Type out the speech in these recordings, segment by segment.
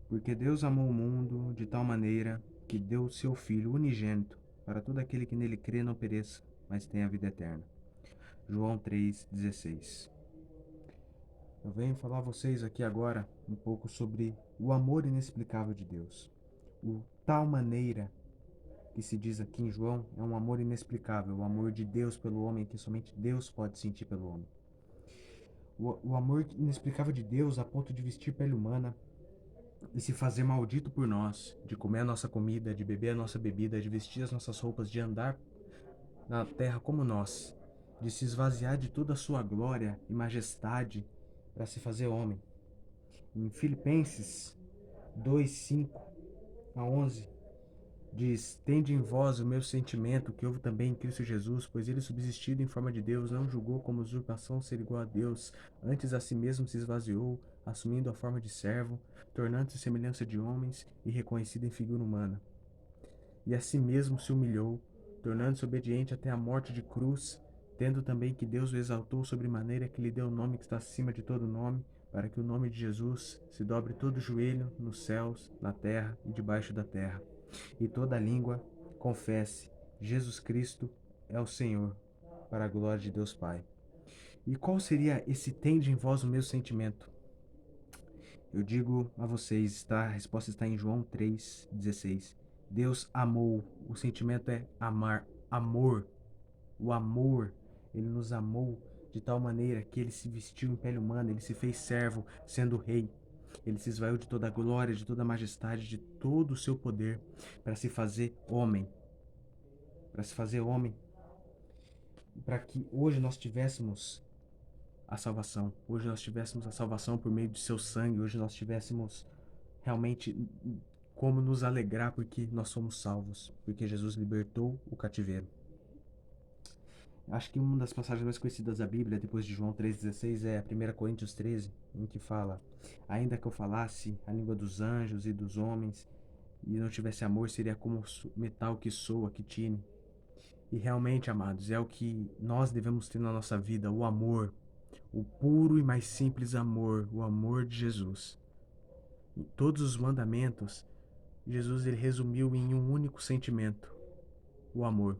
Porque Deus amou o mundo de tal maneira que deu o seu Filho unigênito para todo aquele que nele crê não pereça, mas tenha a vida eterna. João 3,16. Eu venho falar a vocês aqui agora um pouco sobre o amor inexplicável de Deus. O tal maneira que se diz aqui em João é um amor inexplicável, o amor de Deus pelo homem que somente Deus pode sentir pelo homem. O amor inexplicável de Deus a ponto de vestir pele humana e se fazer maldito por nós, de comer a nossa comida, de beber a nossa bebida, de vestir as nossas roupas, de andar na terra como nós, de se esvaziar de toda a sua glória e majestade para se fazer homem. Em Filipenses 2:5 a 11 diz: Tende em vós o meu sentimento, que houve também em Cristo Jesus, pois ele, subsistindo em forma de Deus, não julgou como usurpação ser igual a Deus, antes a si mesmo se esvaziou, assumindo a forma de servo, tornando-se semelhança de homens e reconhecido em figura humana. E a si mesmo se humilhou, tornando-se obediente até a morte de cruz, tendo também que Deus o exaltou sobremaneira que lhe deu o nome que está acima de todo nome, para que o nome de Jesus se dobre todo o joelho nos céus, na terra e debaixo da terra, e toda língua confesse: Jesus Cristo é o Senhor, para a glória de Deus Pai. E qual seria esse tende em vós o meu sentimento? Eu digo a vocês, tá? A resposta está em João 3,16. Deus amou. O sentimento é amar, amor. O amor, ele nos amou de tal maneira que ele se vestiu em pele humana, ele se fez servo, sendo rei. Ele se esvaiu de toda a glória, de toda a majestade, de todo o seu poder, para se fazer homem. Para se fazer homem. Para que hoje nós tivéssemos a salvação. Hoje nós tivéssemos a salvação por meio de seu sangue. Hoje nós tivéssemos realmente como nos alegrar porque nós somos salvos. Porque Jesus libertou o cativeiro. Acho que uma das passagens mais conhecidas da Bíblia, depois de João 3,16, é a 1 Coríntios 13, em que fala: Ainda que eu falasse a língua dos anjos e dos homens, e não tivesse amor, seria como metal que soa, que tine. E realmente, amados, é o que nós devemos ter na nossa vida, o amor, o puro e mais simples amor, o amor de Jesus. Em todos os mandamentos, Jesus ele resumiu em um único sentimento, o amor.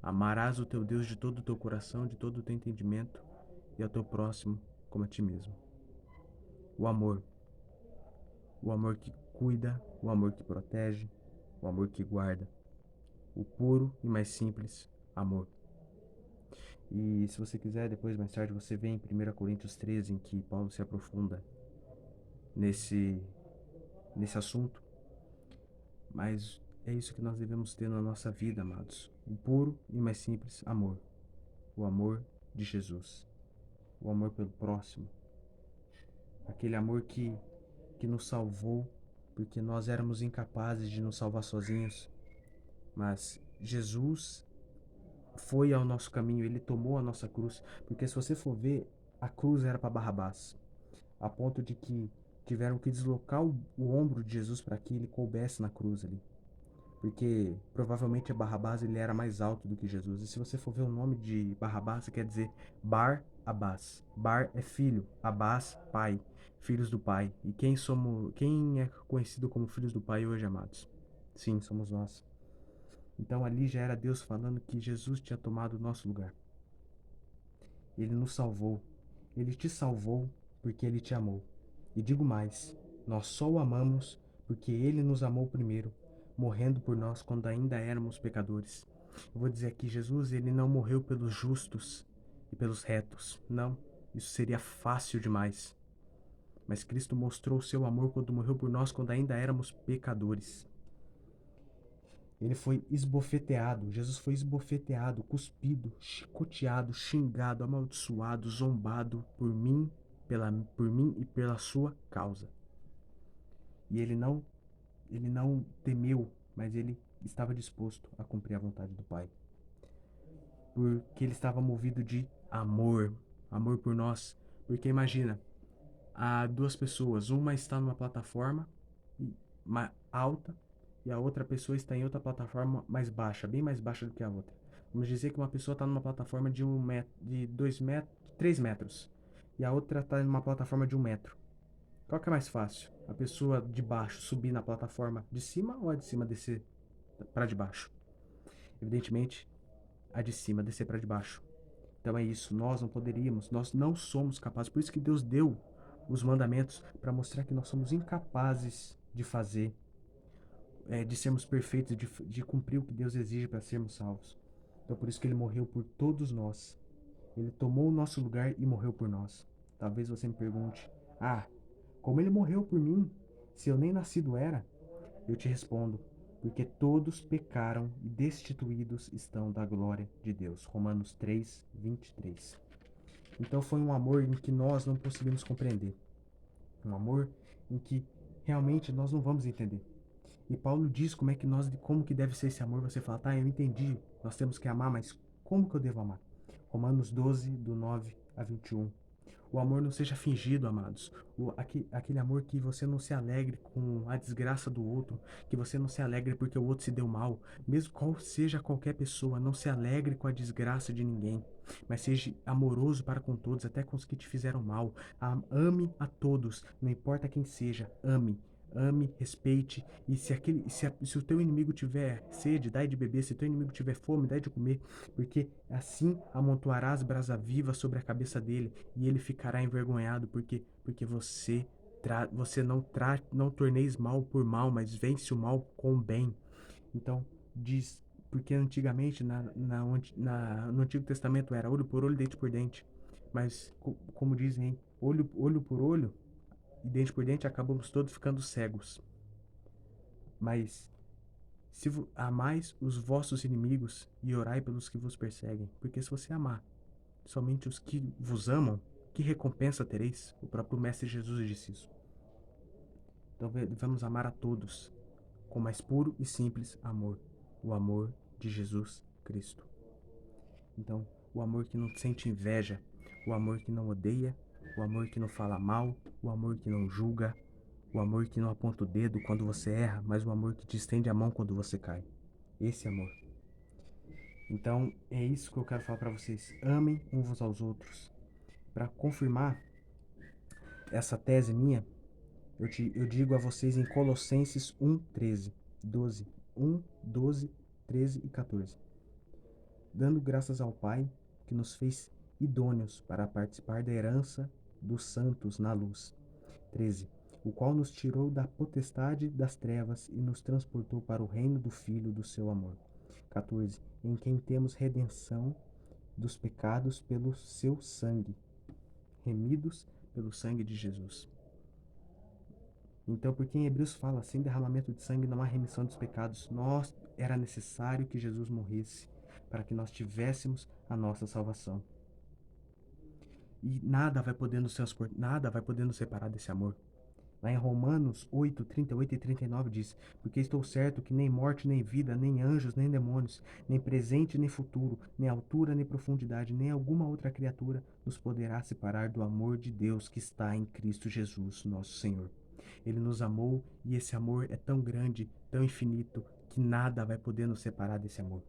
Amarás o teu Deus de todo o teu coração, de todo o teu entendimento, e ao teu próximo como a ti mesmo. O amor que cuida, o amor que protege, o amor que guarda, o puro e mais simples amor. E se você quiser, depois mais tarde você vê em 1 Coríntios 13, em que Paulo se aprofunda nesse assunto, mas é isso que nós devemos ter na nossa vida, amados. O puro e mais simples amor. O amor de Jesus. O amor pelo próximo. Aquele amor que nos salvou, porque nós éramos incapazes de nos salvar sozinhos. Mas Jesus foi ao nosso caminho, ele tomou a nossa cruz. Porque se você for ver, a cruz era para Barrabás. A ponto de que tiveram que deslocar o ombro de Jesus para que ele coubesse na cruz ali. Porque provavelmente a Barrabás ele era mais alto do que Jesus. E se você for ver o nome de Barrabás, quer dizer Bar-Abás. Bar é filho, Abás, pai, filhos do pai. E quem é conhecido como filhos do pai hoje, amados? Sim, somos nós. Então ali já era Deus falando que Jesus tinha tomado o nosso lugar. Ele nos salvou. Ele te salvou porque ele te amou. E digo mais, nós só o amamos porque ele nos amou primeiro, morrendo por nós quando ainda éramos pecadores. Eu vou dizer que Jesus ele não morreu pelos justos e pelos retos. Não, isso seria fácil demais. Mas Cristo mostrou o seu amor quando morreu por nós quando ainda éramos pecadores. Ele foi esbofeteado, Jesus foi esbofeteado, cuspido, chicoteado, xingado, amaldiçoado, zombado por mim e pela sua causa. E ele não temeu, mas ele estava disposto a cumprir a vontade do Pai. Porque ele estava movido de amor, amor por nós. Porque imagina, há duas pessoas, uma está numa plataforma alta e a outra pessoa está em outra plataforma mais baixa, bem mais baixa do que a outra. Vamos dizer que uma pessoa está numa plataforma de 1 metro, de 2 metros, 3 metros, e a outra está numa plataforma de 1 metro. Qual que é mais fácil? A pessoa de baixo subir na plataforma de cima ou a de cima descer para de baixo? Evidentemente, a de cima descer para de baixo. Então é isso, nós não poderíamos, nós não somos capazes. Por isso que Deus deu os mandamentos para mostrar que nós somos incapazes de fazer, de sermos perfeitos, de cumprir o que Deus exige para sermos salvos. Então por isso que ele morreu por todos nós. Ele tomou o nosso lugar e morreu por nós. Talvez você me pergunte: ah, como ele morreu por mim, se eu nem nascido era? Eu te respondo: porque todos pecaram e destituídos estão da glória de Deus. Romanos 3, 23. Então foi um amor em que nós não conseguimos compreender. Um amor em que realmente nós não vamos entender. E Paulo diz como que deve ser esse amor. Você fala: tá, eu entendi, nós temos que amar, mas como que eu devo amar? Romanos 12, do 9 a 21. O amor não seja fingido, amados. Aquele amor que você não se alegre com a desgraça do outro, que você não se alegre porque o outro se deu mal. Mesmo qual seja qualquer pessoa, não se alegre com a desgraça de ninguém, mas seja amoroso para com todos, até com os que te fizeram mal. Ame a todos, não importa quem seja, ame. Ame, respeite, e se o teu inimigo tiver sede, dai de beber, se o teu inimigo tiver fome, dai de comer, porque assim amontoarás brasa viva sobre a cabeça dele, e ele ficará envergonhado, porque não torneis mal por mal, mas vence o mal com o bem. Então, diz, porque antigamente no Antigo Testamento era olho por olho, dente por dente, mas como dizem, olho por olho e dente por dente, acabamos todos ficando cegos. Mas se amais os vossos inimigos e orai pelos que vos perseguem, porque se você amar somente os que vos amam, que recompensa tereis? O próprio Mestre Jesus disse isso. Então devemos amar a todos com mais puro e simples amor, o amor de Jesus Cristo. Então, o amor que não sente inveja, o amor que não odeia, o amor que não fala mal, o amor que não julga, o amor que não aponta o dedo quando você erra, mas o amor que te estende a mão quando você cai. Esse amor. Então, é isso que eu quero falar para vocês. Amem uns aos outros. Para confirmar essa tese minha, eu digo a vocês em Colossenses 1:13, 12, 1, 12, 13 e 14. Dando graças ao Pai, que nos fez idôneos para participar da herança dos santos na luz. 13. O qual nos tirou da potestade das trevas e nos transportou para o reino do Filho do seu amor. 14. Em quem temos redenção dos pecados pelo seu sangue, remidos pelo sangue de Jesus. Então, porque em Hebreus fala, sem derramamento de sangue não há remissão dos pecados, era necessário que Jesus morresse para que nós tivéssemos a nossa salvação. E nada vai poder nos transportar, nada vai poder nos separar desse amor. Lá em Romanos 8, 38 e 39 diz: porque estou certo que nem morte, nem vida, nem anjos, nem demônios, nem presente, nem futuro, nem altura, nem profundidade, nem alguma outra criatura nos poderá separar do amor de Deus que está em Cristo Jesus, nosso Senhor. Ele nos amou e esse amor é tão grande, tão infinito, que nada vai poder nos separar desse amor.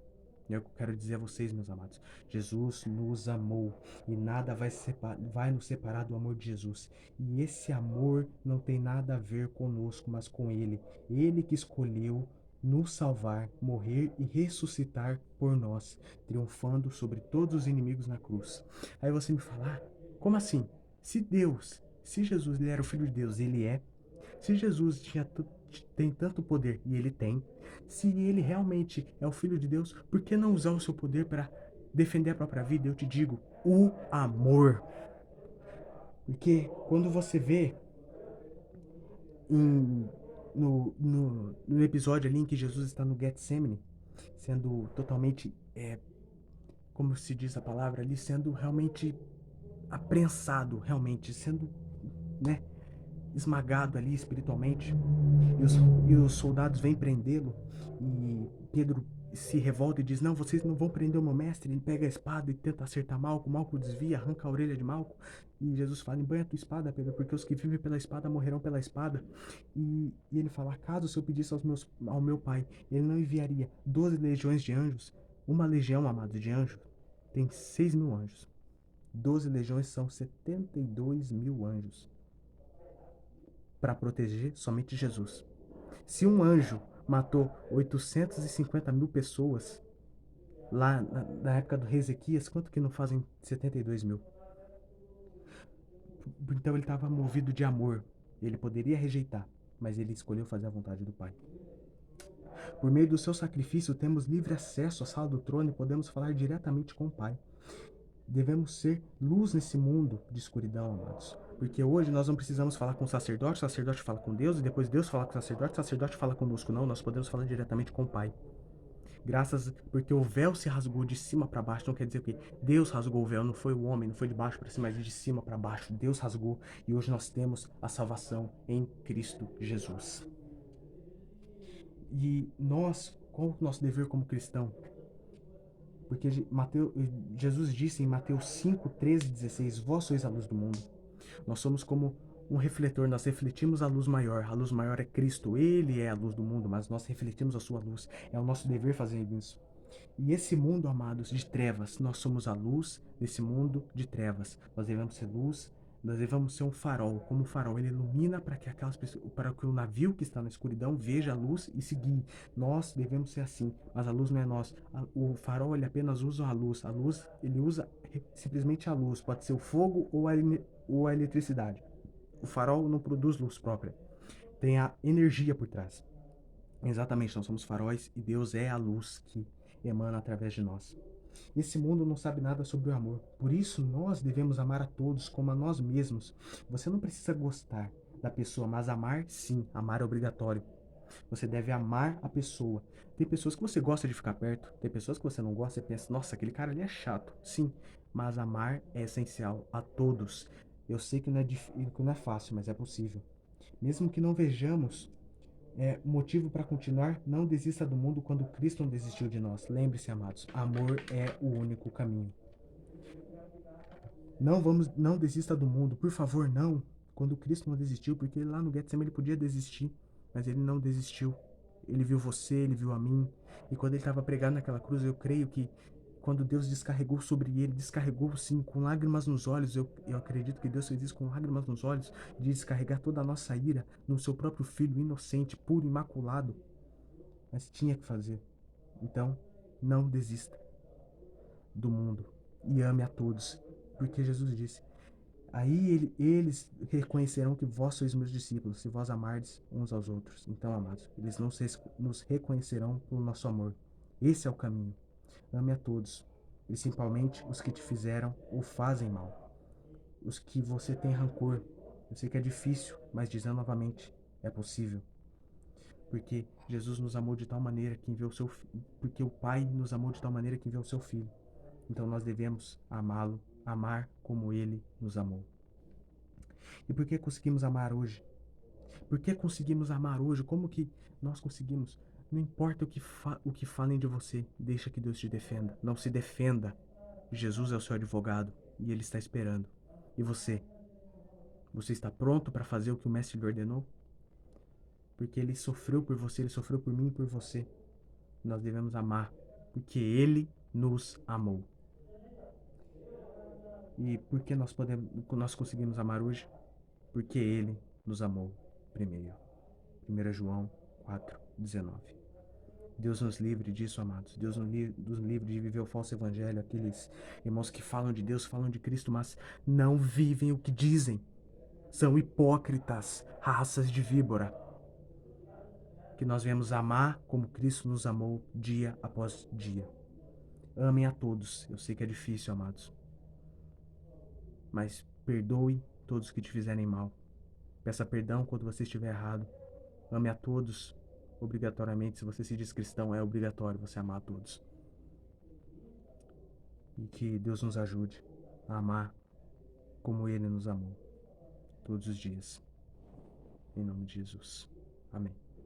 Eu quero dizer a vocês, meus amados, Jesus nos amou e nada vai nos separar do amor de Jesus. E esse amor não tem nada a ver conosco, mas com Ele. Ele que escolheu nos salvar, morrer e ressuscitar por nós, triunfando sobre todos os inimigos na cruz. Aí você me fala: como assim? Se Jesus ele era o Filho de Deus, ele é. Se Jesus tem tanto poder, e ele tem, se ele realmente é o Filho de Deus, por que não usar o seu poder para defender a própria vida? Eu te digo, o amor. Porque quando você vê em, no episódio ali em que Jesus está no Getsemane, sendo totalmente, como se diz a palavra ali, sendo realmente aprensado, realmente, sendo, né, esmagado ali espiritualmente, e os soldados vêm prendê-lo, e Pedro se revolta e diz: não, vocês não vão prender o meu mestre. Ele pega a espada e tenta acertar Malco desvia, arranca a orelha de Malco, e Jesus fala: embanha a tua espada, Pedro, porque os que vivem pela espada morrerão pela espada. E ele fala: caso se eu pedisse ao meu pai, ele não enviaria 12 legiões de anjos. Uma legião, amado, de anjos tem 6.000 anjos. 12 legiões são 72.000 anjos. para proteger somente Jesus. Se um anjo matou 850 mil pessoas lá na época do rei Ezequias, quanto que não fazem 72 mil? Então ele estava movido de amor. Ele poderia rejeitar, mas ele escolheu fazer a vontade do Pai. Por meio do seu sacrifício, temos livre acesso à sala do trono e podemos falar diretamente com o Pai. Devemos ser luz nesse mundo de escuridão, amados. Porque hoje nós não precisamos falar com o sacerdote fala com Deus, e depois Deus fala com o sacerdote fala conosco. Não, nós podemos falar diretamente com o Pai. Graças, porque o véu se rasgou de cima para baixo, não quer dizer o quê? Deus rasgou o véu, não foi o homem, não foi de baixo para cima, mas de cima para baixo. Deus rasgou e hoje nós temos a salvação em Cristo Jesus. E nós, qual o nosso dever como cristão? Porque Jesus disse em Mateus 5, 13 e 16: Vós sois a luz do mundo. Nós somos como um refletor, nós refletimos a luz maior. A luz maior é Cristo, Ele é a luz do mundo, mas nós refletimos a sua luz. É o nosso dever fazer isso. E esse mundo, amados, de trevas, nós somos a luz desse mundo de trevas. Nós devemos ser luz, nós devemos ser um farol. Como um farol, ele ilumina para que aquelas pessoas, para que o navio que está na escuridão veja a luz e se guie. Nós devemos ser assim, mas a luz não é nós. O farol, ele apenas usa a luz. A luz, ele usa simplesmente a luz. Pode ser o fogo ou a eletricidade. O farol não produz luz própria. Tem a energia por trás. Exatamente, nós somos faróis e Deus é a luz que emana através de nós. Esse mundo não sabe nada sobre o amor. Por isso, nós devemos amar a todos como a nós mesmos. Você não precisa gostar da pessoa, mas amar, sim. Amar é obrigatório. Você deve amar a pessoa. Tem pessoas que você gosta de ficar perto, tem pessoas que você não gosta e pensa, nossa, aquele cara ali é chato. Sim, mas amar é essencial a todos. Eu sei que que não é fácil, mas é possível. Mesmo que não vejamos motivo para continuar, não desista do mundo quando Cristo não desistiu de nós. Lembre-se, amados, amor é o único caminho. Não desista do mundo, por favor, não. Quando Cristo não desistiu, porque lá no Getsemane ele podia desistir, mas ele não desistiu. Ele viu você, ele viu a mim. E quando ele estava pregado naquela cruz, eu creio que quando Deus descarregou sobre ele, descarregou sim, com lágrimas nos olhos. Eu acredito que Deus fez isso com lágrimas nos olhos, de descarregar toda a nossa ira no seu próprio filho, inocente, puro, imaculado. Mas tinha que fazer. Então, não desista do mundo e ame a todos. Porque Jesus disse: aí eles reconhecerão que vós sois meus discípulos, se vós amardes uns aos outros. Então, amados, eles não nos reconhecerão pelo nosso amor. Esse é o caminho. Ame a todos, principalmente os que te fizeram ou fazem mal. Os que você tem rancor. Eu sei que é difícil, mas dizendo novamente, é possível. Porque Jesus nos amou de tal maneira que enviou seu filho. Porque o Pai nos amou de tal maneira que enviou seu filho. Então nós devemos amá-lo, amar como ele nos amou. E por que conseguimos amar hoje? Por que conseguimos amar hoje? Como que nós conseguimos? Não importa o que falem de você, deixa que Deus te defenda. Não se defenda. Jesus é o seu advogado e ele está esperando. E você? Você está pronto para fazer o que o Mestre lhe ordenou? Porque ele sofreu por você, ele sofreu por mim e por você. Nós devemos amar, porque ele nos amou. E por que nós conseguimos amar hoje? Porque ele nos amou primeiro. 1 João 4:19. Deus nos livre disso, amados. Deus nos livre de viver o falso evangelho. Aqueles irmãos que falam de Deus, falam de Cristo, mas não vivem o que dizem. São hipócritas, raças de víbora. Que nós venhamos amar como Cristo nos amou dia após dia. Amem a todos. Eu sei que é difícil, amados. Mas perdoe todos que te fizerem mal. Peça perdão quando você estiver errado. Ame a todos obrigatoriamente. Se você se diz cristão, é obrigatório você amar a todos. E que Deus nos ajude a amar como Ele nos amou todos os dias. Em nome de Jesus. Amém.